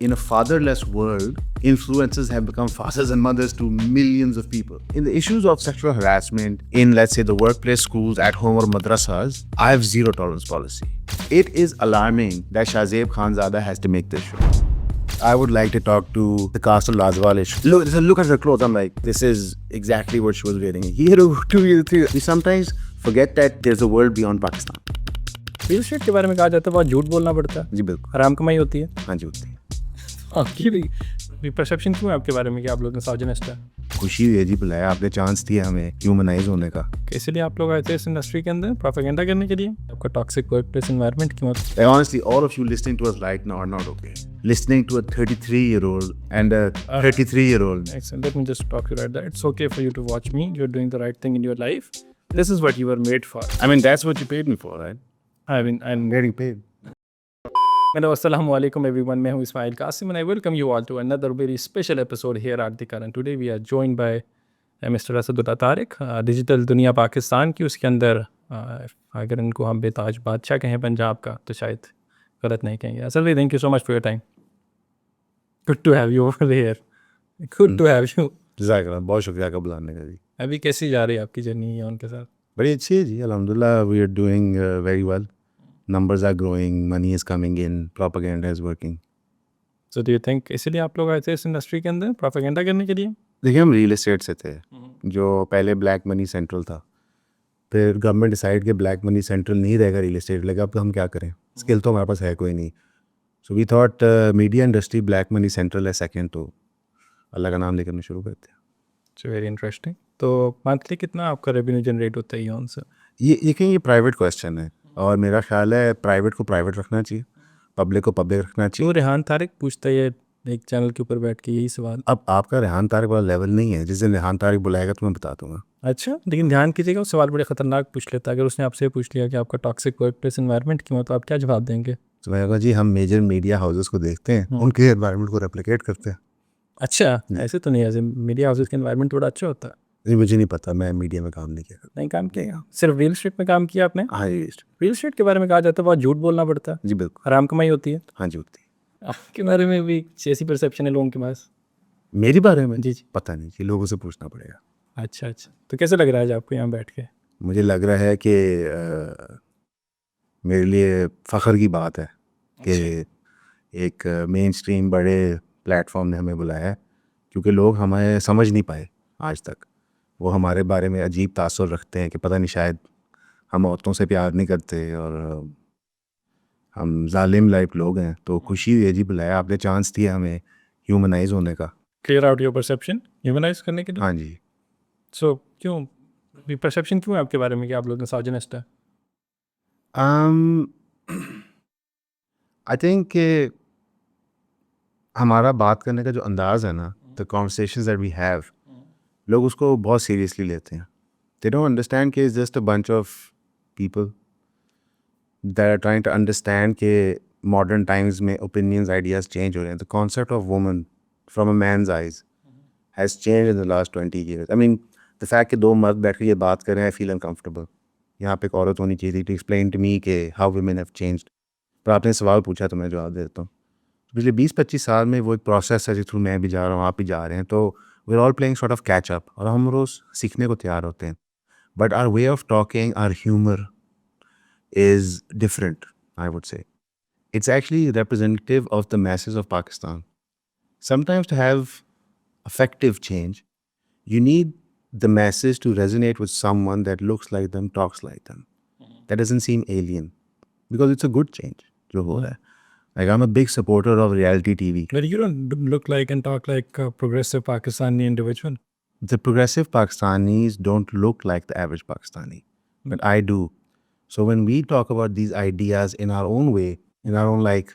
In a fatherless world, influencers have become fathers and mothers to millions of people. In the issues of sexual harassment in, let's say, the workplace, schools, at home, or madrasas, I have zero tolerance policy. It is alarming that Shahzeb Khanzada has to make this show. I would like to talk to the cast of Lazawal. Look at her clothes. I'm like, this is exactly what she was wearing. He had 2 years, 3 years. We sometimes forget that there's a world beyond Pakistan. Real estate के बारे में कहा जाता है बहुत झूठ बोलना पड़ता है जी बिल्कुल, हराम कमाई होती है। हाँ जी होती है। आपकी भी परसेप्शन क्यों है आपके बारे में कि आप लोग मिसोजिनिस्ट है? खुशी हुई है जी, बुलाया आपने, चांस दिया हमें ह्यूमनाइज होने का। इसलिए आप लोग आए थे इस इंडस्ट्री के अंदर प्रोपेगेंडा करने के लिए? आपका टॉक्सिक वर्कप्लेस एनवायरनमेंट क्यों? Honestly, all of you listening to us right now are not okay. Listening to a 33-year-old and a 33-year-old. Excellent. Let me just talk you right there. It's okay for you to watch me. You're doing the right thing in your life. This is what you were made for. I mean, that's what you paid me for, right? I mean, I'm Getting paid. Hello, assalamu alaikum everyone. मैं हूँ Ismail Qasim and I welcome you all to another very special episode here at The Current. Today we are joined by Mr. Asadullah Tariq. Digital दुनिया पाकिस्तान की, उसके अंदर अगर इनको हम बेताज बादशाह कहें पंजाब का तो शायद गलत नहीं कहेंगे। असल भाई, thank you so much for your time. Good to have you over here. Good to have you. जज़ाकल्लाह, बहुत शुक्रिया आपका बुलाने का जी। अभी कैसी जा रही है आपकी जर्नी उनके साथ? बड़ी अच्छी है जी, अल्हम्दुलिल्लाह, we are doing very well. Numbers are growing, money is coming in, propaganda is working. So do you think इसलिए आप लोग आए थे इस इंडस्ट्री के अंदर प्रोपेगेंडा करने के लिए? देखिए, हम रियल एस्टेट से थे, जो पहले ब्लैक मनी सेंट्रल था। फिर गवर्नमेंट डिसाइड कि ब्लैक मनी सेंट्रल नहीं रहेगा, रियल एस्टेट लगा। अब तो हम क्या करें, स्किल तो हमारे पास है कोई नहीं। So we thought media industry black money central है सेकंड, तो अल्लाह का नाम लेकर मैं शुरू करते हैं। It's very interesting. तो मंथली कितना आपका रेवेन्यू जनरेट होता है EON से? ये प्राइवेट क्वेश्चन है और मेरा ख्याल है प्राइवेट को प्राइवेट रखना चाहिए, पब्लिक को पब्लिक रखना चाहिए। तो रेहान तारिक पूछता है ये एक चैनल के ऊपर बैठ के यही सवाल। अब आपका रेहान तारिक वाला लेवल नहीं है, जिस दिन रेहान तारिक बुलाएगा तो मैं बता दूंगा। अच्छा, लेकिन ध्यान कीजिएगा, वो सवाल बड़े ख़तरनाक पूछ लेता है। अगर उसने आपसे पूछ लिया कि आपका टॉक्सिक वर्कप्लेस एनवायरनमेंट क्यों है, तो आप क्या जवाब देंगे? तो मैं कहूँगा जी, हम मेजर मीडिया हाउसेस को देखते हैं, उनके एनवायरनमेंट को रेप्लिकेट करते हैं। अच्छा, ऐसे तो नहीं, ऐसे मीडिया हाउसेस का एनवायरनमेंट थोड़ा अच्छा होता है। नहीं, मुझे नहीं पता, मैं मीडिया में काम नहीं किया। नहीं काम किया, सिर्फ रियल एस्टेट में काम किया आपने? हाँ जी, रियल एस्टेट के बारे में कहा जाता है बहुत झूठ बोलना पड़ता है, जी बिल्कुल, हराम कमाई होती है। हाँ जी होती है। आपके बारे में भी ऐसी परसेप्शन है लोगों के पास? मेरे बारे में जी जी, पता नहीं जी, लोगों से पूछना पड़ेगा। अच्छा अच्छा। तो कैसे लग रहा है आज आपको यहाँ बैठ के? मुझे लग रहा है कि मेरे लिए फ़ख्र की बात है कि एक मेन स्ट्रीम बड़े प्लेटफॉर्म ने हमें बुलाया है, क्योंकि लोग हमें समझ नहीं पाए आज तक। वो हमारे बारे में अजीब तासुर रखते हैं कि पता नहीं, शायद हम औरतों से प्यार नहीं करते और हम जालिम लाइक लोग हैं। तो खुशी हुई है जी, बुलाया आपने, चांस दिया हमें ह्यूमनाइज होने का। Clear out your perception humanise करने के लिए। हाँ जी। सो क्यों परसेप्शन क्यों है आपके बारे में कि आप लोग मिसोजिनिस्ट है? आई थिंक कि हमारा बात करने का जो अंदाज़ है ना, the conversations that we have, लोग उसको बहुत सीरियसली लेते हैं। दे डोंट अंडरस्टैंड कि it's just a bunch of people that are trying to understand कि मॉडर्न टाइम्स में ओपिनियंस, आइडियाज़ चेंज हो रहे हैं। The concept of woman from a man's eyes has change in the last 20 years. I mean the fact कि 2 मर्द बैठ कर ये बात करें, आई फील अनकम्फर्टेबल। यहाँ पे एक औरत होनी चाहिए थी टू एक्सप्लेन टू मी कि हाउ वुमेन हैव चेंज्ड। पर आपने सवाल पूछा तो मैं जवाब देता हूँ। पिछले 20-25 साल में वो एक प्रोसेस है जिस थ्रू मैं भी जा रहा हूँ, आप भी जा रहे हैं, तो we are all playing sort of catch up और हम रोज़ सीखने को तैयार होते हैं। But our way of talking, our humour is different, I would say. It's actually representative of the masses of Pakistan. Sometimes to have effective change, you need the masses to resonate with someone that looks like them, talks like them. That doesn't seem alien because it's a good change. जो हो रहा है. Like, I'm a big supporter of reality TV. But you don't look like and talk like a progressive Pakistani individual. The progressive Pakistanis don't look like the average Pakistani, but I do. So when we talk about these ideas in our own way, in our own like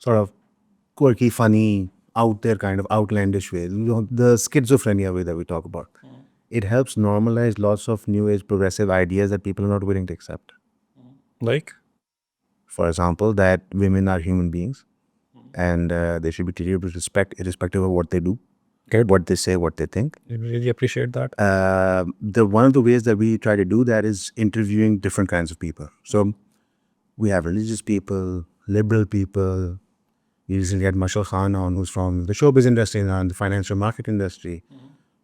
sort of quirky, funny, out there kind of outlandish way, you know, the schizophrenia way that we talk about, it helps normalize lots of new age progressive ideas that people are not willing to accept. Like? For example, that women are human beings and they should be treated with respect irrespective of what they do, what they say, what they think. I really appreciate that. One of the ways that we try to do that is interviewing different kinds of people. So we have religious people, liberal people, We recently had Mashal Khan on, who's from the showbiz industry and the financial market industry.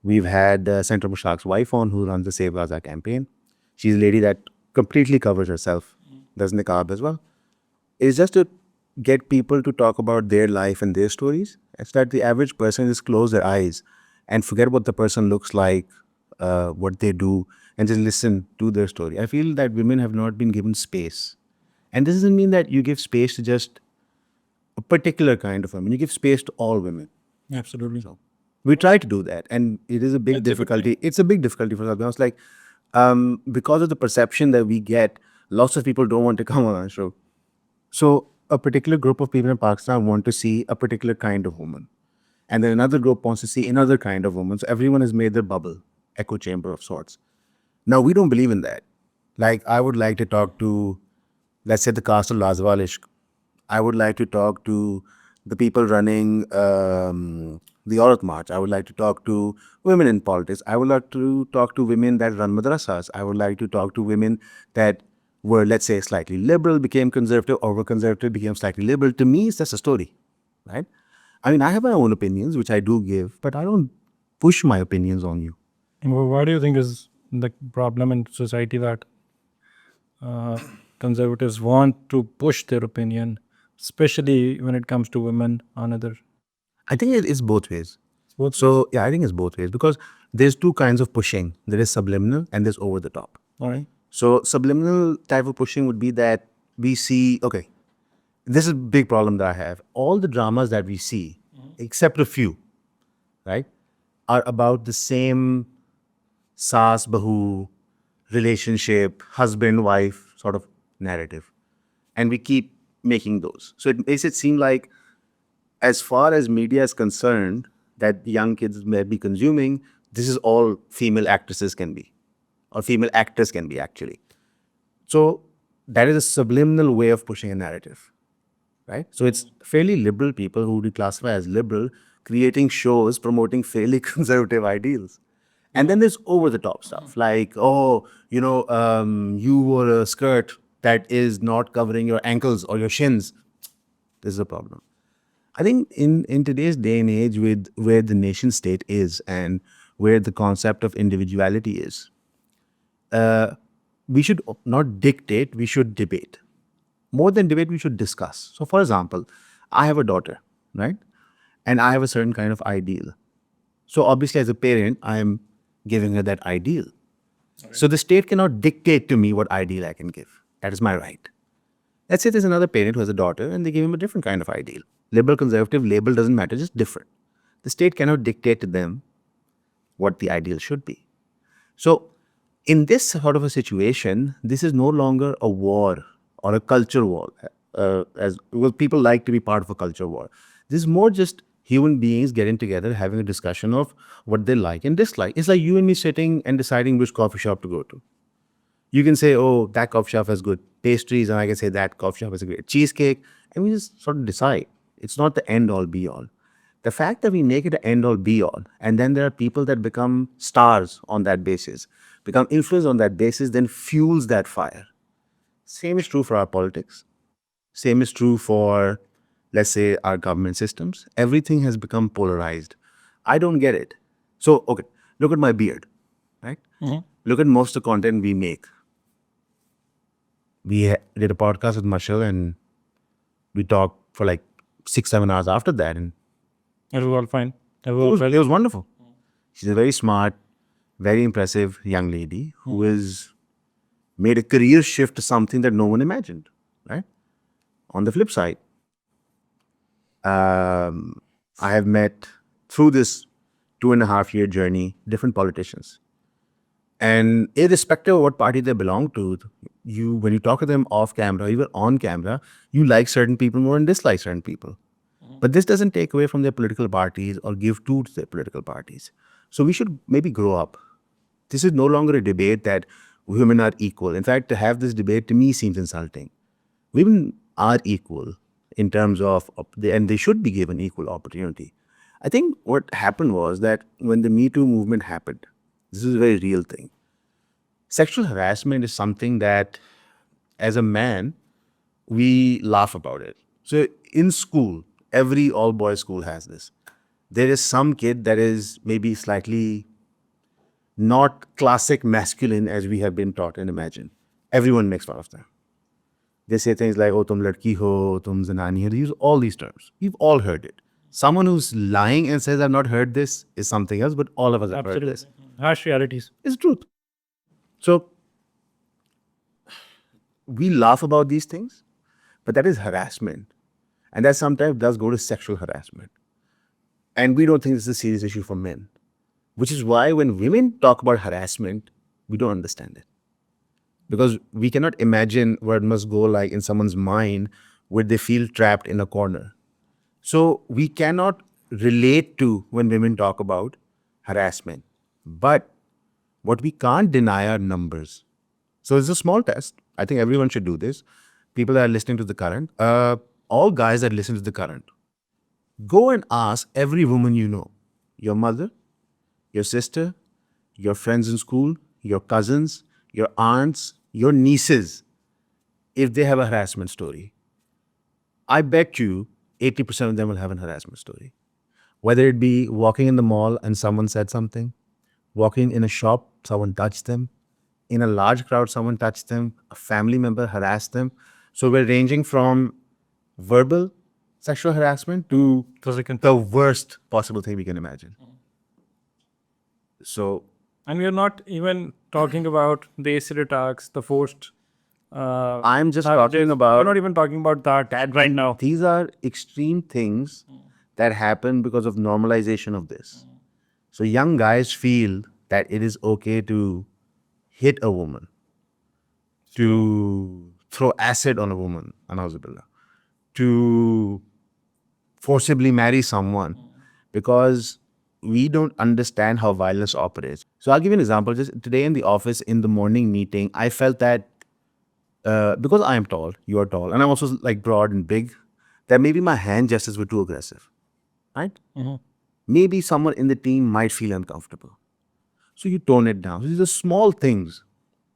We've had Senator Musharraf's wife on, who runs the Save Gaza campaign. She's a lady that completely covers herself, does niqab as well. It's just to get people to talk about their life and their stories. It's that the average person just close their eyes and forget what the person looks like, what they do, and just listen to their story. I feel that women have not been given space. And this doesn't mean that you give space to just a particular kind of women. You give space to all women. Absolutely. So we try to do that, and it is a big difficulty. It's a big difficulty for us. I was like, because of the perception that we get, lots of people don't want to come on our show. So a particular group of people in Pakistan want to see a particular kind of woman, and then another group wants to see another kind of woman. So everyone has made their bubble, echo chamber of sorts. Now we don't believe in that. Like I would like to talk to, let's say, the cast of Lazawal Ishq. I would like to talk to the people running the Aurat March. I would like to talk to women in politics. I would like to talk to women that run madrasas. I would like to talk to women that were, let's say, slightly liberal, became conservative, or were conservative, became slightly liberal. To me, it's just a story, right? I mean, I have my own opinions, which I do give, but I don't push my opinions on you. What do you think is the problem in society that conservatives want to push their opinion, especially when it comes to women on other? I think it's both ways. Both So, yeah, I think it's both ways because there's two kinds of pushing. There is subliminal and there's over the top. All right. So, subliminal type of pushing would be that we see, okay, this is a big problem that I have. All the dramas that we see, except a few, right, are about the same saas, bahu, relationship, husband, wife sort of narrative. And we keep making those. So it makes it seem like, as far as media is concerned, that young kids may be consuming, this is all female actresses can be, or female actors can be actually. So that is a subliminal way of pushing a narrative, right? So it's fairly liberal people who we classify as liberal creating shows promoting fairly conservative ideals. And then there's over the top stuff like, oh, you wore a skirt that is not covering your ankles or your shins. This is a problem. I think in today's day and age, with where the nation state is and where the concept of individuality is, we should not dictate, we should debate. More than debate, we should discuss. So, for example, I have a daughter, right? And I have a certain kind of ideal. So, obviously, as a parent, I'm giving her that ideal. So, the state cannot dictate to me what ideal I can give. That is my right. Let's say there's another parent who has a daughter and they give him a different kind of ideal. Liberal, conservative, label doesn't matter, just different. The state cannot dictate to them what the ideal should be. So, in this sort of a situation, this is no longer a war or a culture war, as well, people like to be part of a culture war. This is more just human beings getting together, having a discussion of what they like and dislike. It's like you and me sitting and deciding which coffee shop to go to. You can say, oh, that coffee shop has good pastries, and I can say that coffee shop has a great cheesecake, and we just sort of decide. It's not the end all be all. The fact that we make it an end all be all, and then there are people that become stars on that basis, become influenced on that basis, then fuels that fire. Same is true for our politics. Same is true for, let's say, our government systems. Everything has become polarized. I don't get it. So, okay, look at my beard, right? Look at most of the content we make. We did a podcast with Mashal and we talked for like 6-7 hours after that, and It was all fine. it was wonderful. She's a very smart, very impressive young lady who has made a career shift to something that no one imagined, right? On the flip side, I have met through this 2.5-year journey different politicians. And irrespective of what party they belong to, when you talk to them off camera, even on camera, you like certain people more and dislike certain people. But this doesn't take away from their political parties or give to their political parties. So we should maybe grow up. This is no longer a debate that women are equal. In fact, to have this debate to me seems insulting. Women are equal in terms of, and they should be given equal opportunity. I think what happened was that when the Me Too movement happened, this is a very real thing. Sexual harassment is something that, as a man, we laugh about it. So in school, Every all-boys school has this. There is some kid that is maybe slightly not classic masculine as we have been taught and imagined. Everyone makes fun of them. They say things like, oh, tum ladki ho, tum zanani hai. They use all these terms. We've all heard it. Someone who's lying and says, I've not heard this is something else, but all of us have heard this. Harsh realities. It's truth. So we laugh about these things, but that is harassment. And that sometimes does go to sexual harassment. And we don't think this is a serious issue for men, which is why when women talk about harassment, we don't understand it. Because we cannot imagine what it must go like in someone's mind where they feel trapped in a corner. So we cannot relate to when women talk about harassment. But what we can't deny are numbers. So it's a small test. I think everyone should do this. People that are listening to the current, all guys that listen to the current, go and ask every woman you know, your mother, your sister, your friends in school, your cousins, your aunts, your nieces, if they have a harassment story. I bet you 80% of them will have a harassment story. Whether it be walking in the mall and someone said something, walking in a shop, someone touched them, in a large crowd, someone touched them, a family member harassed them. So we're ranging from verbal sexual harassment to the worst possible thing we can imagine. So, And we are not even talking about the acid attacks, the forced. I'm just talking we're about not even talking about that right now. these are extreme things that happen because of normalization of this. So young guys feel that it is okay to hit a woman, to throw acid on a woman, anazubillah, to forcibly marry someone because we don't understand how violence operates. So I'll give you an example. Just today in the office, in the morning meeting, I felt that because I am tall, you are tall, and I'm also like broad and big, that maybe my hand gestures were too aggressive, right? Maybe someone in the team might feel uncomfortable. So you tone it down. So these are small things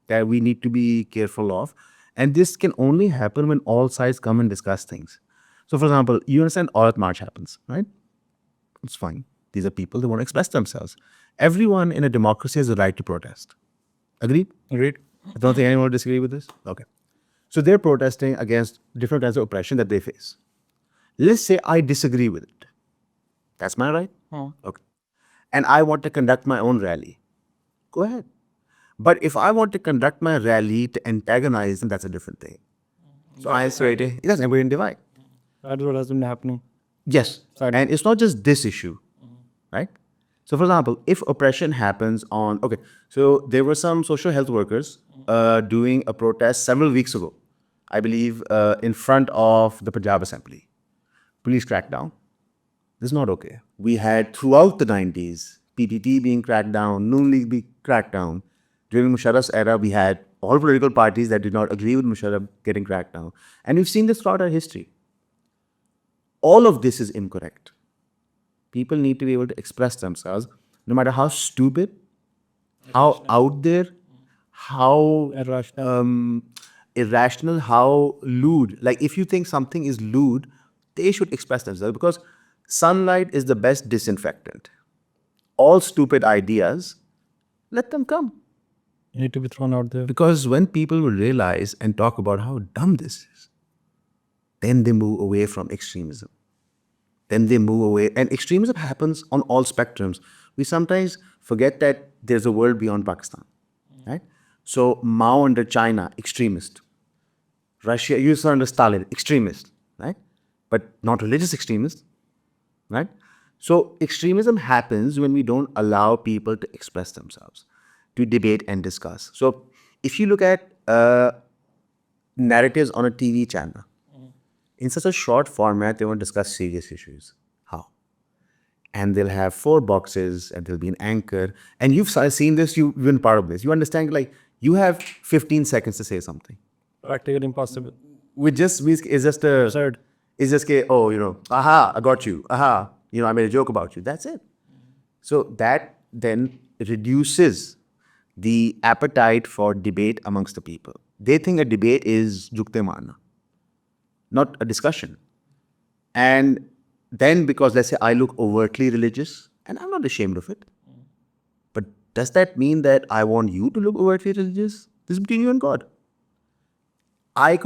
that we need to be careful of. And this can only happen when all sides come and discuss things. So for example, you understand Aurat March happens, right? It's fine. These are people that want to express themselves. Everyone in a democracy has the right to protest. Agreed? Agreed. I don't think anyone will disagree with this. Okay. So they're protesting against different kinds of oppression that they face. Let's say I disagree with it. That's my right? Okay. And I want to conduct my own rally. Go ahead. But if I want to conduct my rally to antagonize them, that's a different thing. So I say, it doesn't, we're in divide. That is what has been happening. Yes. And it's not just this issue, right? So for example, if oppression happens on, okay, so there were some social health workers doing a protest several weeks ago, I believe, in front of the Punjab Assembly. Police crackdown. This is not okay. We had throughout the 90s, PPP being cracked down, Noon League being cracked down. During Musharraf's era, we had all political parties that did not agree with Musharraf getting cracked down. And we've seen this throughout our history. All of this is incorrect. People need to be able to express themselves, no matter how stupid, how out there, how irrational, how lewd. Like if you think something is lewd, they should express themselves because sunlight is the best disinfectant. All stupid ideas, let them come. You need to be thrown out there. Because when people will realize and talk about how dumb this is, then they move away from extremism. Then they move away. And extremism happens on all spectrums. We sometimes forget that there's a world beyond Pakistan, right? So Mao under China, extremist. Russia, you saw under Stalin, extremist, right? But not religious extremist, right? So extremism happens when we don't allow people to express themselves, to debate and discuss. So if you look at narratives on a TV channel, in such a short format, they want to discuss serious issues. How? And they'll have 4 boxes and there'll be an anchor. And you've seen this, you've been part of this. You understand, like, you have 15 seconds to say something. Practically impossible. It's just a... Absurd. It's just, oh, aha, I got you. Aha, I made a joke about you. That's it. So that then reduces the appetite for debate amongst the people. They think a debate is jukte marna, not a discussion. And then because let's say I look overtly religious, and I'm not ashamed of it, but does that mean that I want you to look overtly religious? This is between you and God. I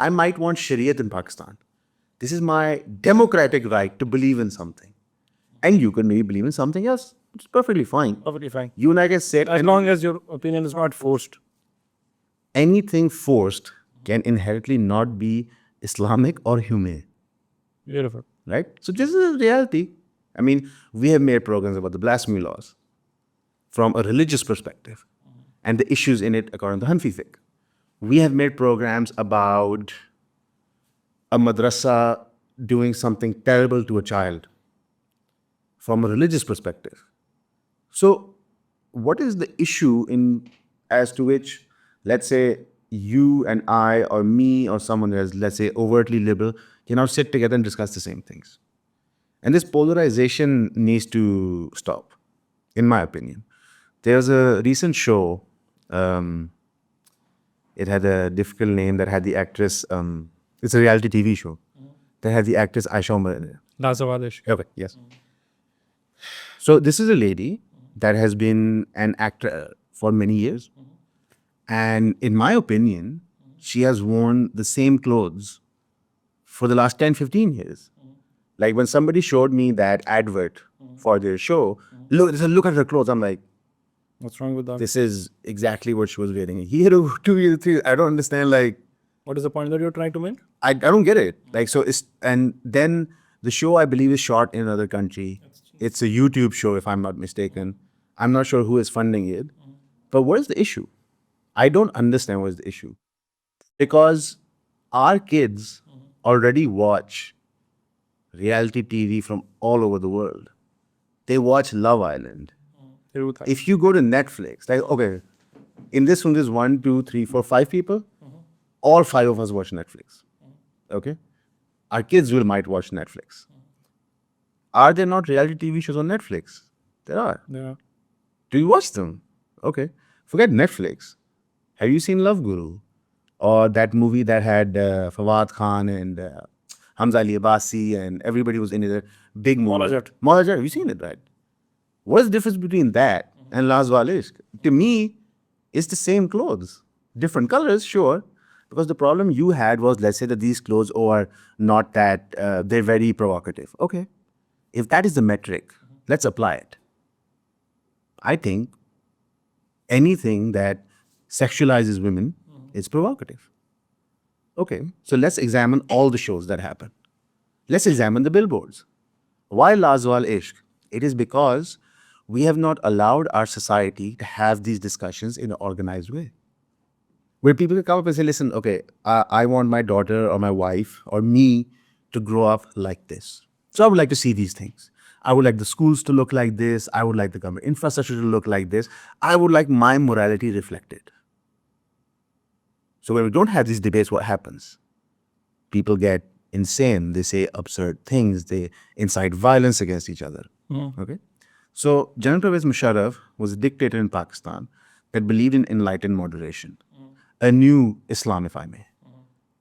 might want Shariat in Pakistan. This is my democratic right to believe in something. And you can maybe believe in something else. It's perfectly fine. Perfectly fine. You and I can sit. As long as your opinion is not forced. Anything forced can inherently not be Islamic or humane. Beautiful. Right? So this is a reality. I mean, we have made programs about the blasphemy laws from a religious perspective and the issues in it according to Hanfi fiqh. We have made programs about a madrasa doing something terrible to a child from a religious perspective. So what is the issue in as to which, let's say, you and I or me or someone else, let's say overtly liberal, can now sit together and discuss the same things? And this polarization needs to stop, in my opinion. There's a recent show, it had a difficult name that had the actress, it's a reality TV show, that had the actress Aisha Umar in it. Lazawal Ishq. Okay, yes. So this is a lady that has been an actor for many years. And in my opinion, she has worn the same clothes for the last 10, 15 years. Like when somebody showed me that advert for their show, look at her clothes. I'm like, What's wrong with that? this is exactly what she was wearing. He had a 2 years, 3 years. I don't understand. Like, What is the point that you're trying to make? I don't get it. Like, so it's, and then the show I believe is shot in another country. It's a YouTube show, if I'm not mistaken. I'm not sure who is funding it. But what is the issue? I don't understand what is the issue. Because our kids already watch reality TV from all over the world. They watch Love Island. If you go to Netflix, like, okay, in this room there's 1, 2, 3, 4, 5 people. All 5 of us watch Netflix. Okay? Our kids might watch Netflix. Are there not reality TV shows on Netflix? There are. Yeah. Do you watch them? Okay. Forget Netflix. Have you seen Love Guru? Or that movie that had Fawad Khan and Hamza Ali Abbasi and everybody was in it. Big movie. Montage. Have you seen it, right? What's the difference between that and Lazawal Ishq? To me, it's the same clothes. Different colors, sure. Because the problem you had was, let's say that these clothes are not that, they're very provocative. Okay. If that is the metric, let's apply it. I think anything that sexualizes women is provocative. Okay, so let's examine all the shows that happen. Let's examine the billboards. Why Lazawal Ishq? It is because we have not allowed our society to have these discussions in an organized way. Where people can come up and say, listen, okay, I want my daughter or my wife or me to grow up like this. So I would like to see these things. I would like the schools to look like this. I would like the government infrastructure to look like this. I would like my morality reflected. So when we don't have these debates, what happens? People get insane. They say absurd things. They incite violence against each other. Okay. So General Pervez Musharraf was a dictator in Pakistan that believed in enlightened moderation, a new Islam, if I may,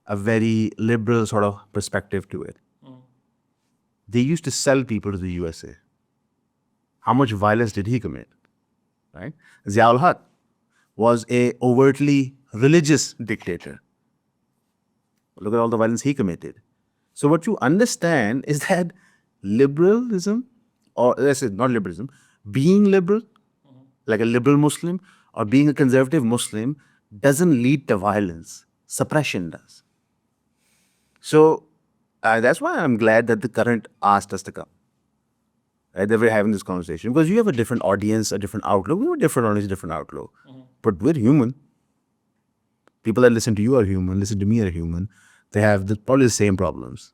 a very liberal sort of perspective to it. They used to sell people to the USA. How much violence did he commit? Right? Ziaul Haq was a overtly religious dictator. Look at all the violence he committed. So what you understand is that liberalism, or let's say not liberalism, being liberal, like a liberal Muslim, or being a conservative Muslim, doesn't lead to violence. Suppression does. So that's why I'm glad that the current asked us to come. Right? That we're having this conversation. Because you have a different audience, a different outlook. We have a different audience, different outlook. But we're human. People that listen to you are human, listen to me are human. They have probably the same problems.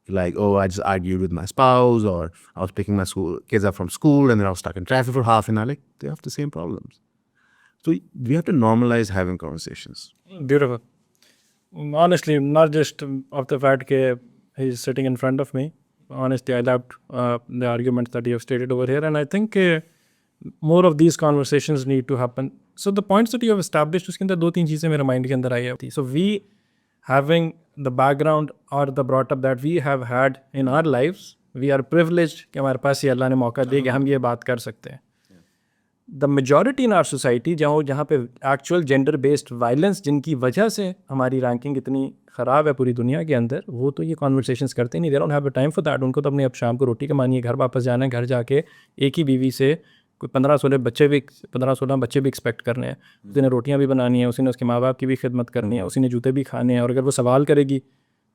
Like, oh, I just argued with my spouse, or I was picking my kids up from school and then I was stuck in traffic for half an hour. Like, they have the same problems. So we have to normalize having conversations. Beautiful. Honestly, not just of the fact that he's sitting in front of me. Honestly, I loved the arguments that you have stated over here. And I think more of these conversations need to happen. So the points that you have established, उसके अंदर 2-3 चीज़ें मेरे mind के अंदर आई थी. So we having the background or the brought up that we have had in our lives we are privileged कि हमारे पास ये अल्लाह ने मौका दे कि हम ये बात कर सकते हैं. The majority in our society जहाँ पे एक्चुअल जेंडर बेस्ड वायलेंस जिनकी वजह से हमारी रैंकिंग इतनी ख़राब है पूरी दुनिया के अंदर, वो तो ये कॉन्वर्सेशंस करते नहीं. They don't have the time for that. उनको तो अपने अब शाम को रोटी कमानी है, घर वापस जाना है, घर जाके एक ही बीवी से कोई 15-16 बच्चे भी एक्सपेक्ट करने हैं. उसी ने रोटियां भी बनानी है, उसी ने उसके माँ बाप की भी खिदमत करनी है, उसी ने जूते भी खाने हैं, और अगर वो सवाल करेगी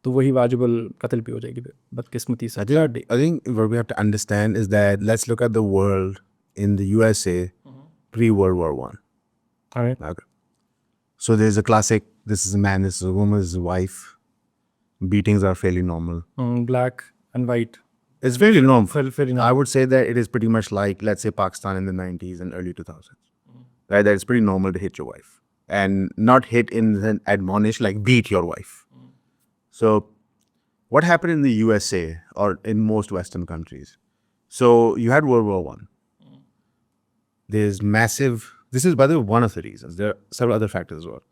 तो वही वाजिबुल कत्ल भी हो जाएगी बदकिस्मती से. I think what we have to understand is that let's look at the world in the USA pre-World War One. Alright. Okay. So there's a classic, this is a man, this is a woman, this is a wife. Beatings are fairly normal. Black and white. It's very normal. Fairly normal. I would say that it is pretty much like, let's say, Pakistan in the 90s and early 2000s. Right? That it's pretty normal to hit your wife. And not hit in an admonish, like beat your wife. So what happened in the USA or in most Western countries? So you had World War One. There's massive, this is by the way one of the reasons. There are several other factors as well.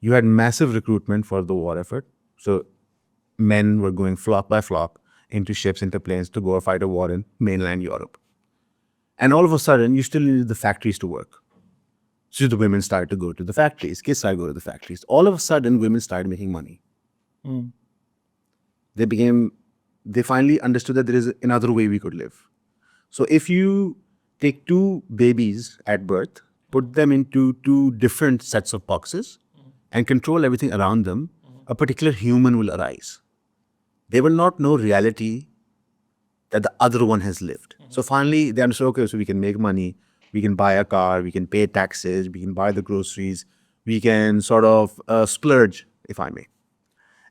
You had massive recruitment for the war effort. So men were going flock by flock into ships, into planes to go fight a war in mainland Europe. And all of a sudden, you still needed the factories to work. So the women started to go to the factories. Kids started to go to the factories. All of a sudden, women started making money. They finally understood that there is another way we could live. So if you take two babies at birth, put them into two different sets of boxes, and control everything around them, a particular human will arise. They will not know reality that the other one has lived. So finally, they understood, okay, so we can make money, we can buy a car, we can pay taxes, we can buy the groceries, we can sort of splurge, if I may.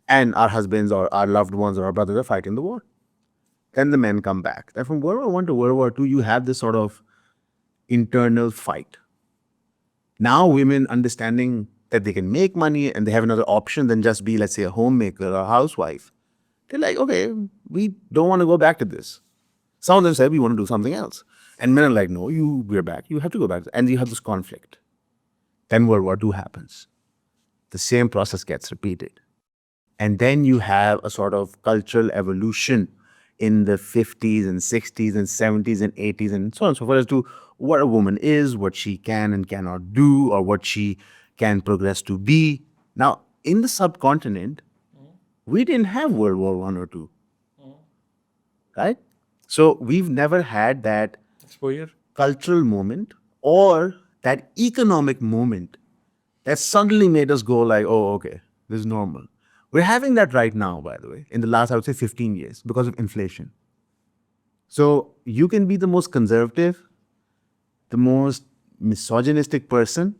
And our husbands or our loved ones or our brothers are fighting the war. Then the men come back. And from World War I to World War II, you have this sort of internal fight. Now women understanding that they can make money and they have another option than just be, let's say, a homemaker or a housewife. They're like, okay, we don't want to go back to this. Some of them said, we want to do something else. And men are like, no, we're back. You have to go back. And you have this conflict. Then World War II happens. The same process gets repeated. And then you have a sort of cultural evolution in the 50s and 60s and 70s and 80s and so on and so forth as to what a woman is, what she can and cannot do, or what she can progress to be. Now, in the subcontinent, we didn't have World War I or II. Right? So we've never had that Exposure. cultural moment or that economic moment that suddenly made us go like, oh, okay, this is normal. We're having that right now, by the way, in the last, I would say, 15 years because of inflation. So you can be the most conservative, the most misogynistic person,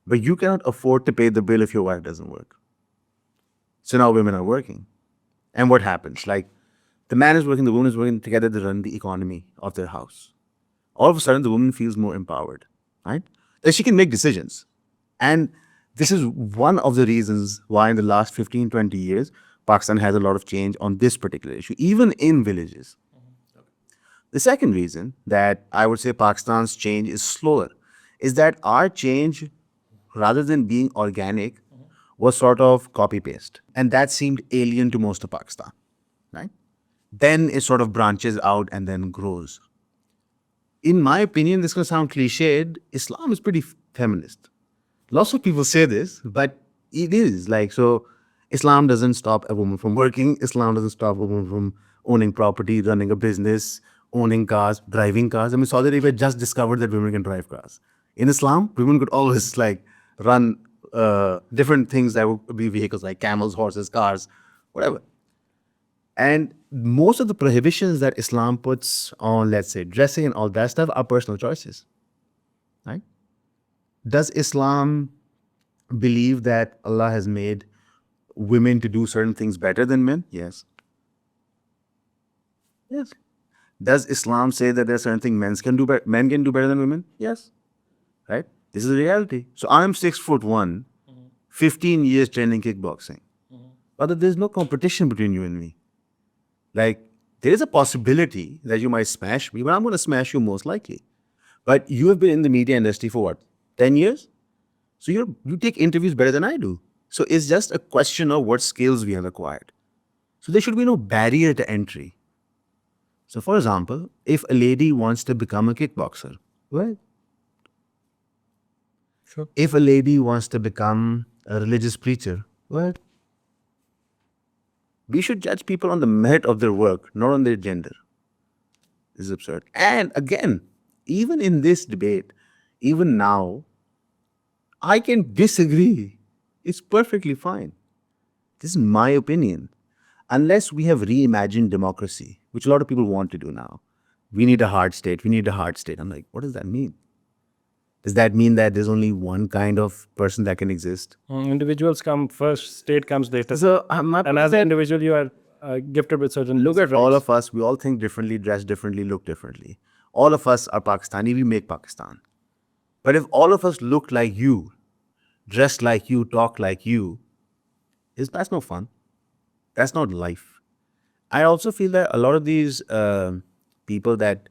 but you cannot afford to pay the bill if your wife doesn't work. So now women are working. And what happens? Like, the man is working, the woman is working together to run the economy of their house. All of a sudden, the woman feels more empowered, right? That she can make decisions. And this is one of the reasons why in the last 15, 20 years, Pakistan has a lot of change on this particular issue, even in villages. The second reason that I would say Pakistan's change is slower is that our change, rather than being organic, was sort of copy-paste. And that seemed alien to most of Pakistan, right? Then it sort of branches out and then grows. In my opinion, this is going to sound cliched, Islam is pretty feminist. Lots of people say this, but it is. Like, so Islam doesn't stop a woman from working. Islam doesn't stop a woman from owning property, running a business, owning cars, driving cars. I mean, Saudi Arabia just discovered that women can drive cars. In Islam, women could always like run different things that would be vehicles like camels, horses, cars, whatever. And most of the prohibitions that Islam puts on, let's say, dressing and all that stuff are personal choices, right? Does Islam believe that Allah has made women to do certain things better than men? Yes. Yes. Does Islam say that there are certain things men can do better than women? Yes. Right? This is the reality. So I'm 6'1", 15 years training kickboxing. But there's no competition between you and me. Like, there is a possibility that you might smash me, but I'm going to smash you most likely. But you have been in the media industry for what, 10 years? So you take interviews better than I do. So it's just a question of what skills we have acquired. So there should be no barrier to entry. So, for example, if a lady wants to become a kickboxer, well, Sure. if a lady wants to become a religious preacher, well, we should judge people on the merit of their work, not on their gender. This is absurd. And again, even in this debate, even now, I can disagree. It's perfectly fine. This is my opinion. Unless we have reimagined democracy, which a lot of people want to do now, we need a hard state. We need a hard state. I'm like, what does that mean? Does that mean that there's only one kind of person that can exist? Individuals come first, state comes later. So, And as an individual, you are gifted with certain look at rights. all of us. We all think differently, dress differently, look differently. All of us are Pakistani. We make Pakistan. But if all of us look like you, dress like you, talk like you, that's no fun. That's not life. I also feel that a lot of these people that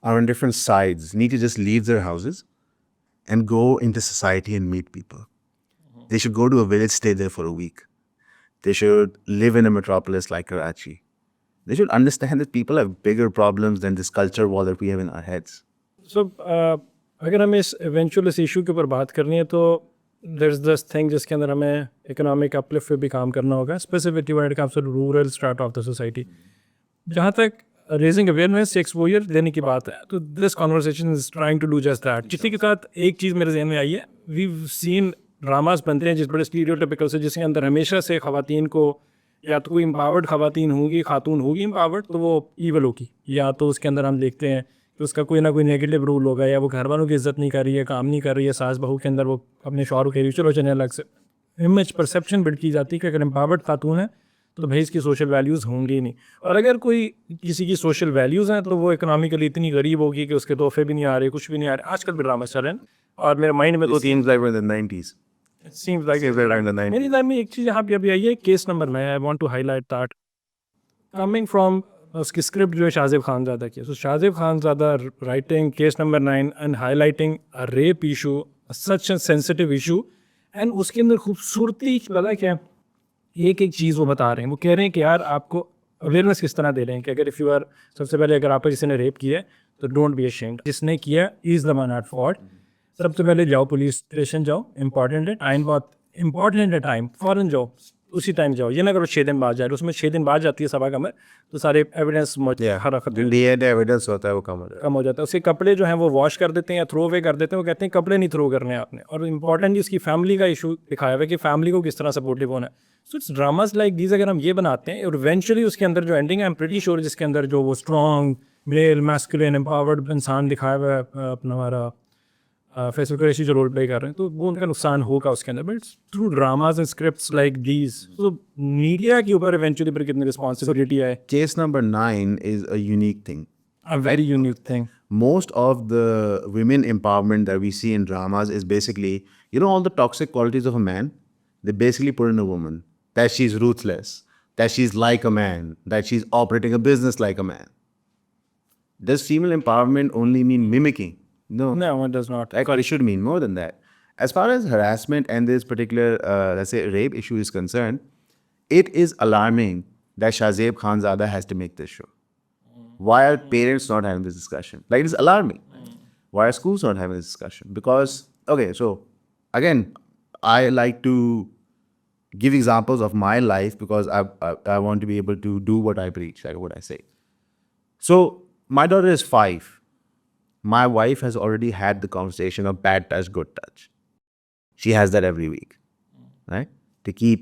are on different sides need to just leave their houses and go into society and meet people. They should go to a village, stay there for a week. They should live in a metropolis like Karachi. They should understand that people have bigger problems than this culture war that we have in our heads. So, अगर हमें इस eventual इस issue के ऊपर बात करनी है तो there's this thing जिसके अंदर हमें economic uplift पे भी काम करना होगा, specifically when it comes to rural strata of the society. जहाँ तक raising awareness exposure देने की बात है, तो this conversation is trying to do just that. जिसके के साथ एक चीज़ मेरे ज़हन में आई है, we've seen ड्रामास बनते हैं जिस बड़े स्टीरियोटिपिकल से, जिसके अंदर हमेशा से ख़वातीन को या तो कोई एम्पावर्ड ख़वातीन होंगी, खातून होगी एम्पावर्ड, तो वो ईवल होगी, या तो उसके अंदर हम देखते हैं कि उसका कोई ना कोई नेगेटिव रूल होगा, या वो घर वालों की इज्जत नहीं कर रही है, काम नहीं कर रही है, सास बहू के अंदर वो अपने शौहर के रिचुअल चलने अलग से इमेज परसेप्शन बिल्ड की जाती है कि अगर एम्पावर्ड खातून है तो भाई इसकी सोशल वैल्यूज़ होंगी नहीं, और अगर कोई किसी की सोशल वैल्यूज़ हैं तो वो इकोनॉमिकली इतनी गरीब होगी कि उसके तोहफे भी नहीं आ रहे, कुछ भी नहीं आ रहे. आजकल भी ड्रामा चल रहे हैं और मेरे माइंड में Seems like we're in the 90s. It seems like Seems like we're in the 90s. मेरी लाइफ में एक चीज़ यहाँ पे अभी आई है, case number 9. I want to highlight that coming from उसकी स्क्रिप्ट जो है शाहजेब खानज़ादा की. So Shahzeb Khanzada writing case number 9 and highlighting a rape issue, such a sensitive issue, and उसके अंदर खूबसूरती पता क्या, एक एक चीज़ वो बता रहे हैं. वो कह रहे हैं कि यार आपको अवेयरनेस किस तरह दे रहे हैं कि अगर इफ़ यू आर, सबसे पहले अगर आप किसी ने रेप किया है तो डोंट बी अशेम्ड. जिसने किया is the one at fault. सबसे पहले जाओ पुलिस स्टेशन जाओ, इंपॉर्टेंट है टाइम, बहुत इंपॉर्टेंट है टाइम, फ़ौरन जाओ, उसी टाइम जाओ. ये ना करो 6 दिन बाद जाए, उसमें 6 दिन बाद जाती है सभा कमर, तो सारे एविडेंस एविडेंस होता है वो कम हो जाता है. उसके कपड़े जो हैं वो वॉश कर देते हैं या थ्रो अवे कर देते हैं. वो कहते हैं कपड़े नहीं थ्रो करने आपने. और इंपॉर्टेंटली उसकी फैमिली का इशू दिखाया हुआ है कि फैमिली को किस तरह सपोर्टिव होना है. So it's dramas like these अगर हम ये बनाते हैं और इवेंचुअली उसके अंदर जो एंडिंग है, आई एम प्रीटी श्योर जिसके अंदर जो वो स्ट्रॉन्ग मेल मैस्कुलिन एम्पावर्ड इंसान दिखाया हुआ है अपना हमारा फैसल कुरैशी जो रोल प्ले कर रहे हैं, तो वो उनका नुकसान होगा उसके अंदर. But through dramas and scripts like these, तो मीडिया के ऊपर इवेंचुअली पर कितनी रिस्पॉन्सिबिलिटी है. Case number 9 is a unique thing. A very unique thing. Most of the women empowerment that we see in dramas is basically, all the toxic qualities of a man, they basically put in a woman. That she's ruthless, that she's like a man, that she's operating a business like a man. Does female empowerment only mean mimicking? No, No, it does not. it should mean more than that. As far as harassment and this particular, let's say, rape issue is concerned, it is alarming that Shahzeb Khanzada has to make this show. Why are parents not having this discussion? Like, it's alarming. Why are schools not having this discussion? Because, okay, so again, I like to give examples of my life because I want to be able to do what I preach, like what I say. So my daughter is 5. My wife has already had the conversation of bad touch, good touch. She has that every week, right? To keep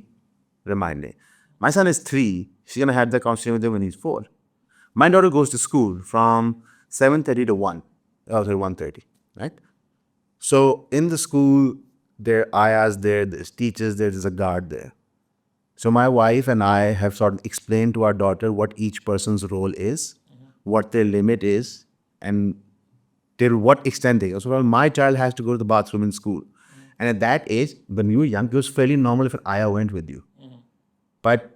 reminding. My son is 3. She's going to have that conversation with him when he's 4. My daughter goes to school from 7:30 to 1, or 1:30, right? So in the school, there are ayahs there, there's teachers there, there's a guard there. So my wife and I have sort of explained to our daughter what each person's role is, what their limit is, and till what extent they go. So well, my child has to go to the bathroom in school. And at that age, when you were young, it was fairly normal if an ayah went with you. But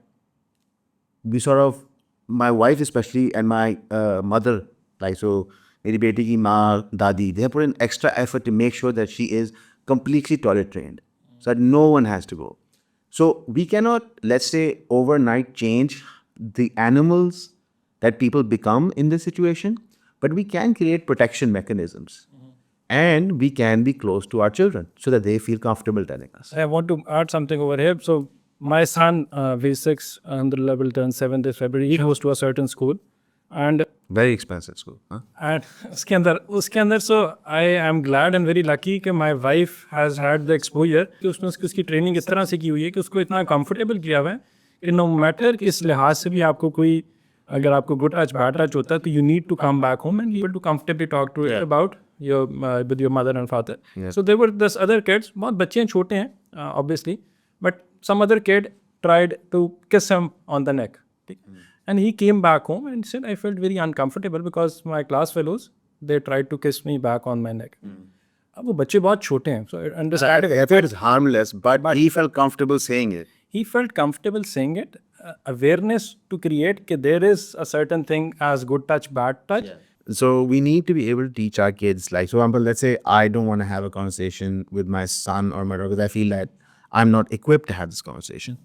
we sort of, my wife especially and my mother, like so, meri beti ki maa, dadi, they have put in extra effort to make sure that she is completely toilet trained. So that no one has to go. So we cannot, let's say, overnight change the animals that people become in this situation, but we can create protection mechanisms. And we can be close to our children so that they feel comfortable telling us. I want to add something over here. So my son, V6, the level turns 7th this February. He goes to a certain school, and Very expensive school. Huh? and उसके अंदर so I am glad and very lucky कि my wife has had the exposure कि उसने उसकी training इस तरह से की हुई है कि उसको इतना कंफर्टेबल किया हुआ है कि नो मैटर किस लिहाज से भी आपको कोई अगर आपको गुड टच बैड टच होता है तो you need to come back home and able to comfortably talk to about your with your mother and father so there were this other kids बहुत बच्चे हैं छोटे हैं obviously but some other kid tried to kiss him on the neck. And he came back home and said, I felt very uncomfortable because my class fellows, they tried to kiss me back on my neck. अब वो बच्चे बहुत छोटे हैं. So I understand. It is harmless, but he felt comfortable saying it. He felt comfortable saying it. Awareness to create that there is a certain thing as good touch, bad touch. So we need to be able to teach our kids, like, for example, let's say I don't want to have a conversation with my son or my daughter because I feel that I'm not equipped to have this conversation.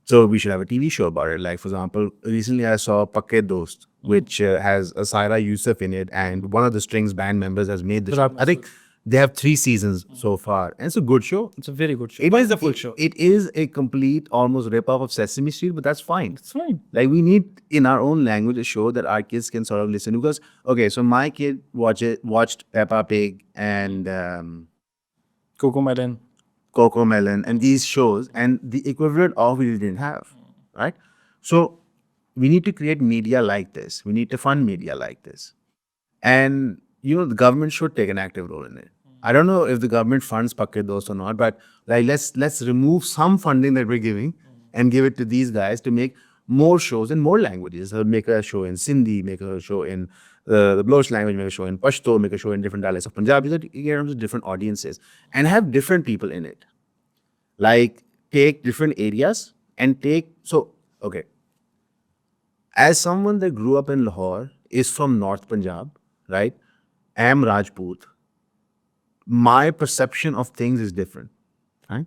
So we should have a TV show about it. Like, for example, recently I saw Pakke Dost, which has Asaira Yusuf in it, and one of the Strings band members has made the show. I think they have 3 seasons so far, and it's a good show. It's a very good show. It is the full show. It is a complete, almost rip-off of Sesame Street, but that's fine. It's fine. Like, we need, in our own language, a show that our kids can sort of listen to. Because, okay, so my kid watched Peppa Pig and Coco Melon and these shows, and the equivalent of it we didn't have, right? So we need to create media like this. We need to fund media like this. And, the government should take an active role in it. I don't know if the government funds Pakke Dost or not, but like let's remove some funding that we're giving and give it to these guys to make more shows in more languages. So make a show in Sindhi, make a show in the Baloch language, make a show in Pashto, make a show in different dialects of Punjabi, so that you get different audiences and have different people in it. Like, take different areas and okay. As someone that grew up in Lahore, is from North Punjab, right? Am Rajput. My perception of things is different, right?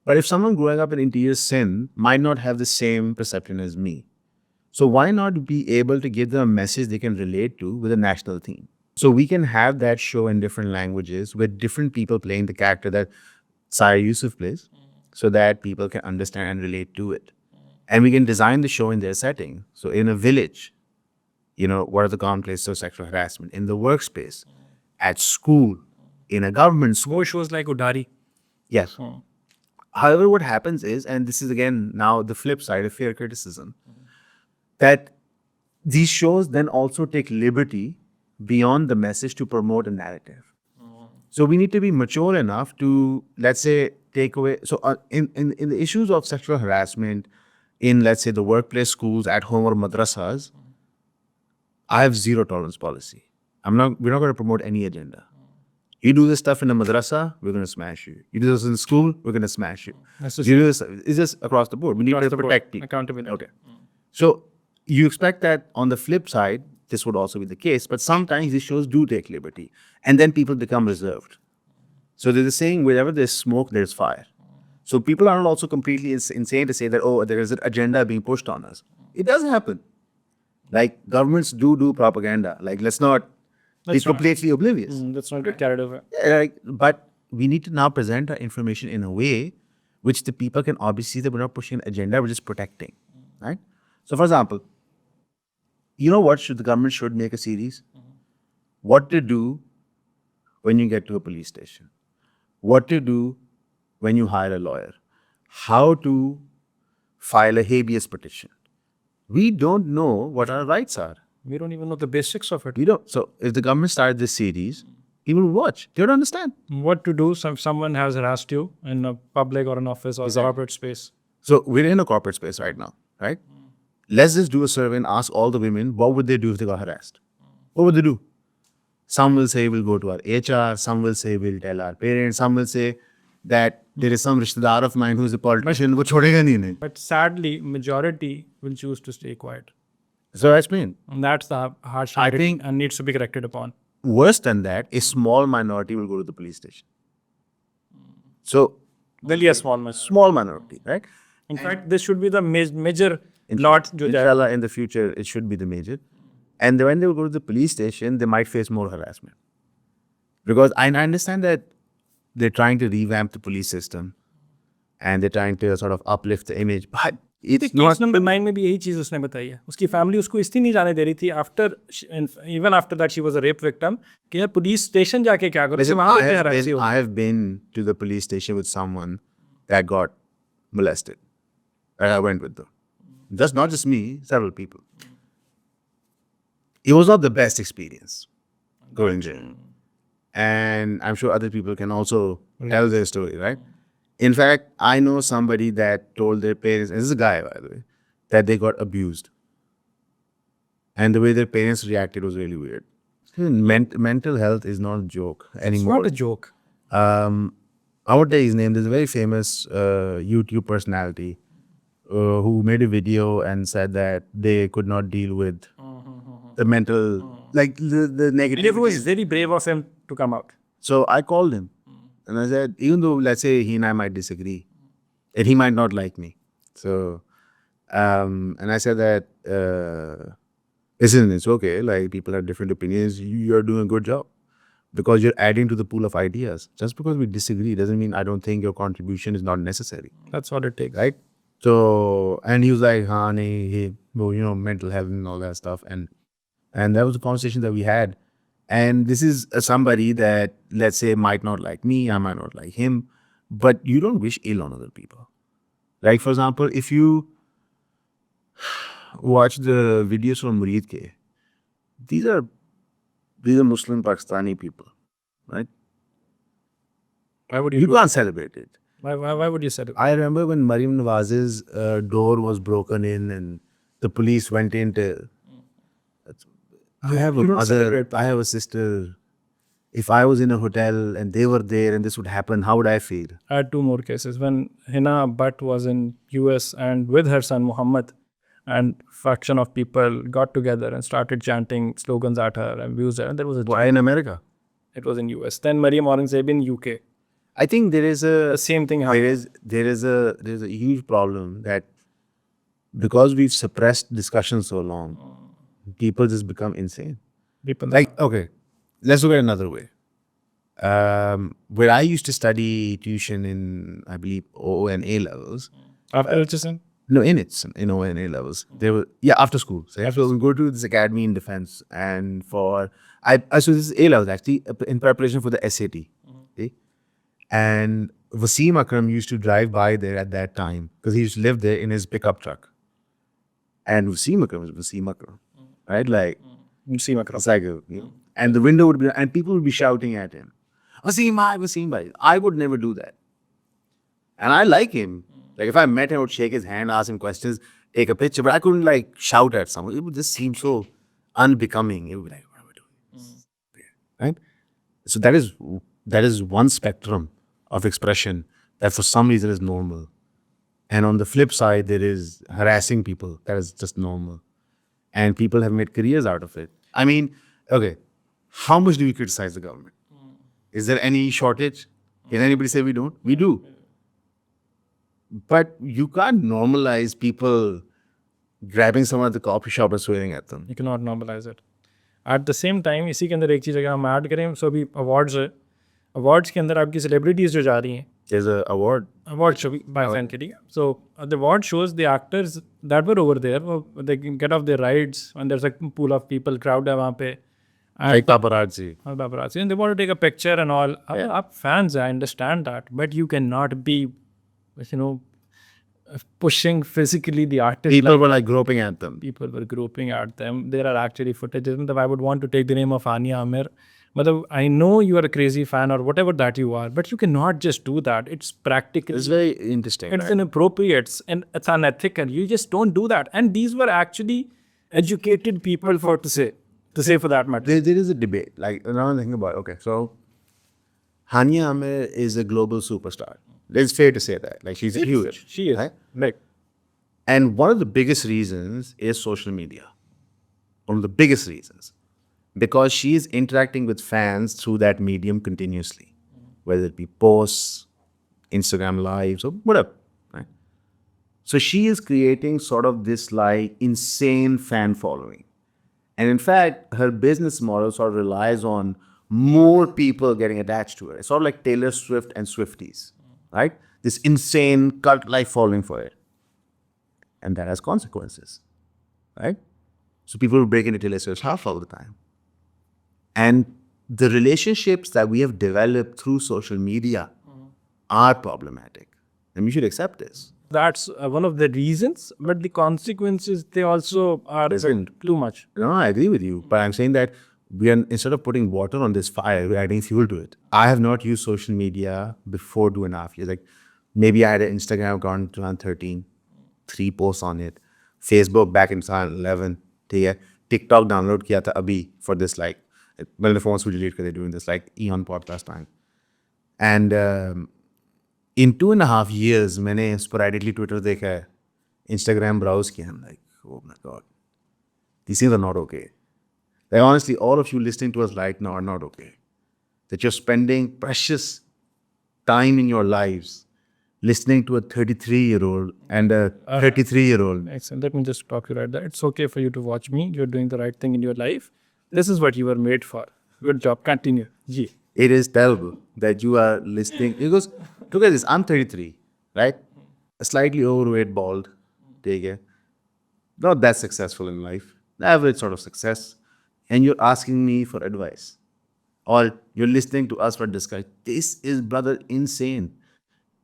But if someone growing up in interior Sindh might not have the same perception as me, so why not be able to give them a message they can relate to with a national theme? So we can have that show in different languages with different people playing the character that Saira Yusuf plays, so that people can understand and relate to it. And we can design the show in their setting. So in a village, what are the common places of sexual harassment? In the workspace, at school, in a government school. More shows like Udari. Yes. However, what happens is, and this is again now the flip side of fair criticism, that these shows then also take liberty beyond the message to promote a narrative. So we need to be mature enough to, let's say, take away. So in the issues of sexual harassment in, let's say, the workplace, schools, at home, or madrasas, I have zero tolerance policy. We're not going to promote any agenda. You do this stuff in a madrasa, we're going to smash you. You do this in school, we're going to smash you. You do this, it's just across the board. We need to protect people. Accountability. Okay. So you expect that on the flip side, this would also be the case, but sometimes these shows do take liberty, and then people become reserved. So there's a saying, wherever there's smoke, there's fire. So people are not also completely insane to say that, oh, there is an agenda being pushed on us. It does happen. Like, governments do propaganda. Like, let's not be completely oblivious. Let's not get carried away. But we need to now present our information in a way which the people can obviously see that we're not pushing an agenda, we're just protecting, right? So, for example, the government should make a series? What to do when you get to a police station? What to do when you hire a lawyer? How to file a habeas petition? We don't know what our rights are. We don't even know the basics of it. We don't. So if the government started this series, people will watch. They don't understand. What to do if someone has harassed you in a public or an office or corporate space? So we're in a corporate space right now, right? Let's just do a survey and ask all the women, what would they do if they got harassed? What would they do? Some will say we'll go to our HR. Some will say we'll tell our parents. Some will say that there is some rishtedar of mine who's a politician. Wo chhodega nahi. But sadly, majority will choose to stay quiet. So I explain. And that's the harsh reality and needs to be corrected upon. Worse than that, a small minority will go to the police station. So, Really a small minority, right? In fact, this should be the major Not जो जाए. Inshallah, in the future, it should be the major. And when they will go to the police station, they might face more harassment. Because I understand that they're trying to revamp the police system and they're trying to sort of uplift the image. But it's not. Case number 9 में भी यही चीज़ उसने बताई है. उसकी family उसको इसलिए नहीं जाने दे रही थी after even after that she was a rape victim कि यार पुलिस स्टेशन जाके क्या करो. Listen, वहाँ I पे have harass been, हो. I have been to the police station with someone that got molested. And I went with them. That's not just me, several people. It was not the best experience going there. And I'm sure other people can also tell their story, right? In fact, I know somebody that told their parents, and this is a guy, by the way, that they got abused. And the way their parents reacted was really weird. Mental health is not a joke anymore. It's not a joke. I won't tell his name. There's a very famous YouTube personality who made a video and said that they could not deal with the mental, like the And negative. it was very brave of him to come out. So I called him and I said, even though let's say he and I might disagree, and he might not like me. So, and I said that, listen, it's okay. Like people have different opinions. You're doing a good job because you're adding to the pool of ideas. Just because we disagree doesn't mean I don't think your contribution is not necessary. That's what it takes. Right? So, and he was like, honey, well, you know, mental health and all that stuff. And that was the conversation that we had. And this is somebody that, let's say, might not like me, I might not like him, but you don't wish ill on other people. Like, for example, if you watch the videos from Murid Ke, these are Muslim Pakistani people, right? Why would You can't celebrate it. Why would you say it? I remember when Mariam Nawaz's door was broken in and the police went in to... I have a mother, I have a sister. If I was in a hotel and they were there and this would happen, how would I feel? I had 2 more cases. When Hina Butt was in US and with her son Muhammad, and faction of people got together and started chanting slogans at her and abused her. And there was a... Why in America? It was in US. Then Mariam Aurangzeb in UK. I think there is a... The same thing happened. There is a huge problem that because we've suppressed discussion so long, people just become insane. People Like, okay, let's look at another way. Where I used to study tuition in, I believe, O and A levels. After Richardson? No, in O and A levels. They were, after school. So you have to go to this academy in defense. And so this is A levels actually, in preparation for the SAT. Okay? And Wasim Akram used to drive by there at that time because he used to live there in his pickup truck. And Wasim Akram is Wasim Akram. Right? Like, Wasim Akram. it's like and the window would be, and people would be shouting at him, Wasim bhai. I would never do that. And I like him. Like, if I met him, I would shake his hand, ask him questions, take a picture, but I couldn't, like, shout at someone. It would just seem so unbecoming. It would be like, what am I doing? Right? So that is one spectrum of expression that for some reason is normal. And on the flip side, there is harassing people. That is just normal. And people have made careers out of it. I mean, okay, how much do we criticize the government? Is there any shortage? Can anybody say we don't? We do. But you can't normalize people grabbing someone at the coffee shop and swearing at them. You cannot normalize it. At the same time, इसी के अंदर एक चीज़ अगर हम add करें, so अभी awards है. Awards के अंदर आपकी celebrities जो जा रही हैं. There's an award. Award show by fan के लिए. So the award shows the actors that were over there, they can get off their rides and there's a pool of people, crowd है वहाँ पे. Like paparazzi. Paparazzi. And they want to take a picture and all. Up fans, I understand that. But you cannot be, pushing physically the artist. People were like groping at them. People were groping at them. There are actually footages. I would want to take the name of Hania, Aamir. I know you are a crazy fan or whatever that you are, but you cannot just do that. It's practical. It's very interesting. It's inappropriate and it's unethical. You just don't do that. And these were actually educated people to say for that matter. There is a debate. Like, now I'm thinking about, okay, so Hania Aamir is a global superstar. It's fair to say that. Like, she's huge. She is. Right? Like, and one of the biggest reasons is social media. One of the biggest reasons. Because she is interacting with fans through that medium continuously. Whether it be posts, Instagram lives, or whatever. Right? So she is creating sort of this like insane fan following. And in fact, her business model sort of relies on more people getting attached to her. It's sort of like Taylor Swift and Swifties, right? This insane cult like following for it. And that has consequences, right? So people will break into Taylor Swift's house all the time. And the relationships that we have developed through social media are problematic. And we should accept this. That's one of the reasons, but the consequences, they also are too much. No, I agree with you. But I'm saying that we are, instead of putting water on this fire, we're adding fuel to it. I have not used social media before 2.5 years. Like maybe I had an Instagram account in 2013, 3 posts on it. Facebook back in 2011. ठीक है. TikTok download किया था अभी for this like, well, the phones will delete because they're doing this like EON podcast time. And in 2.5 years, मैंने sporadically Twitter देखा है, Instagram browse किया. I'm like, oh my God, these things are not okay. Like honestly, all of you listening to us right now are not okay. That you're spending precious time in your lives listening to a 33-year-old and a 33-year-old. Excellent. Let me just stop you right there. It's okay for you to watch me. You're doing the right thing in your life. This is what you were made for. Good job. Continue. Yeah. It is terrible that you are listening. Because look at this, I'm 33, right? A slightly overweight, bald, take it. Not that successful in life, average sort of success. And you're asking me for advice. Or you're listening to us for discussion. This is, brother, insane.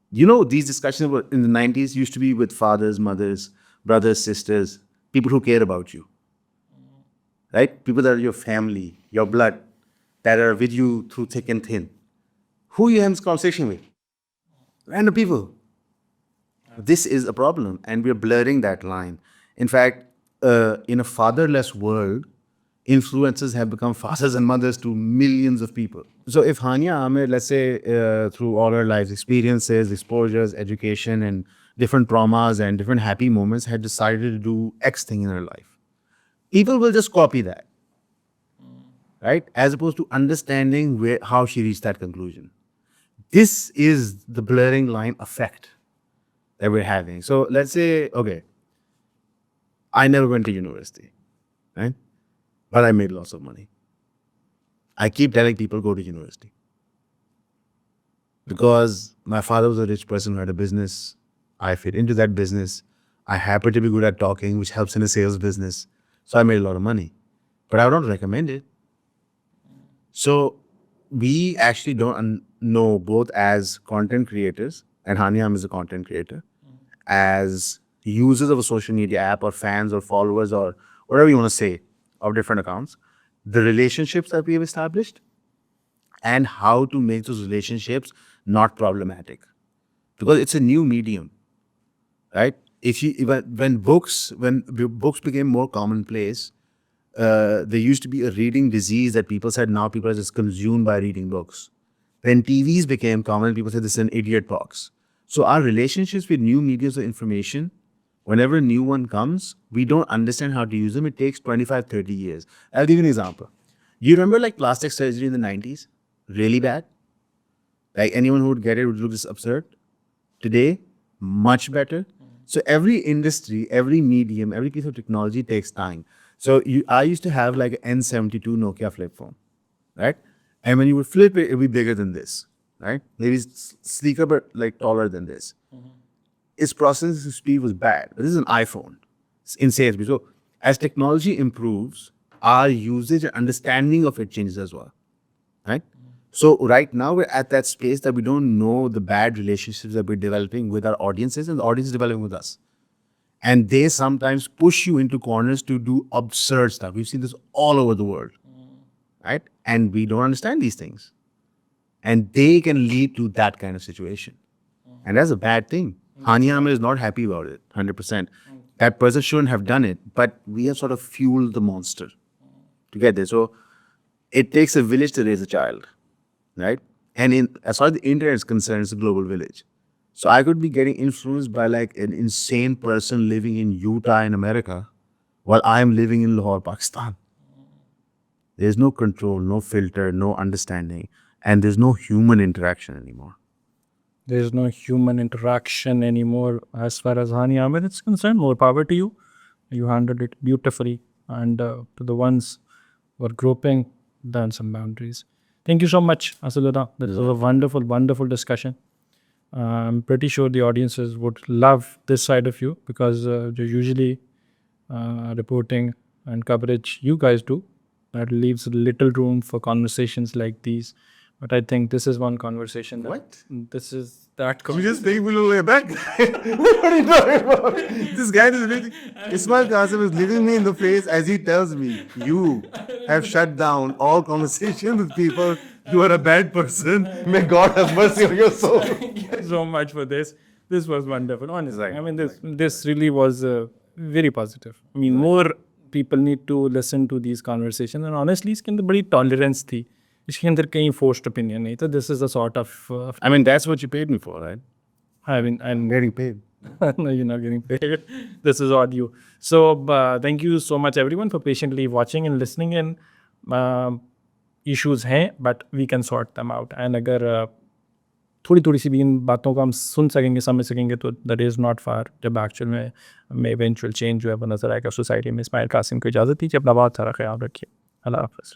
You know, these discussions were in the 90s used to be with fathers, mothers, brothers, sisters, people who care about you. Right? People that are your family, your blood, that are with you through thick and thin. Who you have this conversation with? Random people. This is a problem, and we're blurring that line. In fact, in a fatherless world, influencers have become fathers and mothers to millions of people. So if Hania Aamir, let's say, through all her life's experiences, exposures, education, and different traumas and different happy moments, had decided to do X thing in her life, people will just copy that, right? As opposed to understanding how she reached that conclusion. This is the blurring line effect that we're having. So let's say, okay, I never went to university, right? But I made lots of money. I keep telling people go to university. Because my father was a rich person who had a business. I fit into that business. I happen to be good at talking, which helps in a sales business. So I made a lot of money. But I don't recommend it. So we actually don't know, both as content creators, and Hania is a content creator, as users of a social media app or fans or followers or whatever you want to say of different accounts, the relationships that we have established and how to make those relationships not problematic. Because it's a new medium, right? When books became more commonplace, there used to be a reading disease that people said now people are just consumed by reading books. When TVs became common, people said this is an idiot box. So our relationships with new mediums of information, whenever a new one comes, we don't understand how to use them. It takes 25, 30 years. I'll give you an example. You remember like plastic surgery in the 90s? Really bad? Like anyone who would get it would look this absurd. Today, much better. So every industry, every medium, every piece of technology takes time. So I used to have like an N72 Nokia flip phone, right? And when you would flip it, it would be bigger than this, right? Maybe sleeker, but like taller than this. Its processing speed was bad. This is an iPhone. It's insane speed. So as technology improves, our usage and understanding of it changes as well, right? So right now we're at that space that we don't know the bad relationships that we're developing with our audiences, and the audience is developing with us. And they sometimes push you into corners to do absurd stuff. We've seen this all over the world, right? And we don't understand these things. And they can lead to that kind of situation. And that's a bad thing. Hania Aamir is not happy about it, 100%. That person shouldn't have done it, but we have sort of fueled the monster to get there. So it takes a village to raise a child, right? And as far as the internet is concerned, it's a global village. So I could be getting influenced by like an insane person living in Utah in America while I'm living in Lahore, Pakistan. There's no control, no filter, no understanding, and there's no human interaction anymore. there's no human interaction anymore as far as Hania Aamir is concerned. More power to you. You handled it beautifully. And to the ones who are groping, learn some boundaries. Thank you so much, Asadullah. This was a wonderful, wonderful discussion. I'm pretty sure the audiences would love this side of you because you're usually reporting and coverage you guys do. That leaves little room for conversations like these. But I think this is one conversation. What? This is that. You just think we'll way back. What are you talking about? This guy is really. Ismail Qasim is looking me in the face as he tells me, "You have shut down all conversation with people. You are a bad person. May God have mercy on your soul." Thank you so much for this. This was wonderful. Honestly, Right. I mean, this really was very positive. I mean, more people need to listen to these conversations. And honestly, इसके अंदर बड़ी tolerance थी. इसके अंदर कहीं forced opinion नहीं. So this is a sort of. I mean, that's what you paid me for, right? I mean, I'm Getting paid. no, you're not getting paid. This is all you. So thank you so much, everyone, for patiently watching and listening. And issues हैं, but we can sort them out. And अगर थोड़ी थोड़ी सी भी इन बातों को हम सुन सकेंगे, समझ सकेंगे, तो दैट इज़ नॉट फार जब एक्चुअल में इवेंचुअल चेंज जो है वो नज़र आएगा सोसाइटी में. इस्माइल कासिम को इजाज़त दीजिए. अपना बहुत सारा ख्याल रखिए. अल्लाह हाफ़िज़.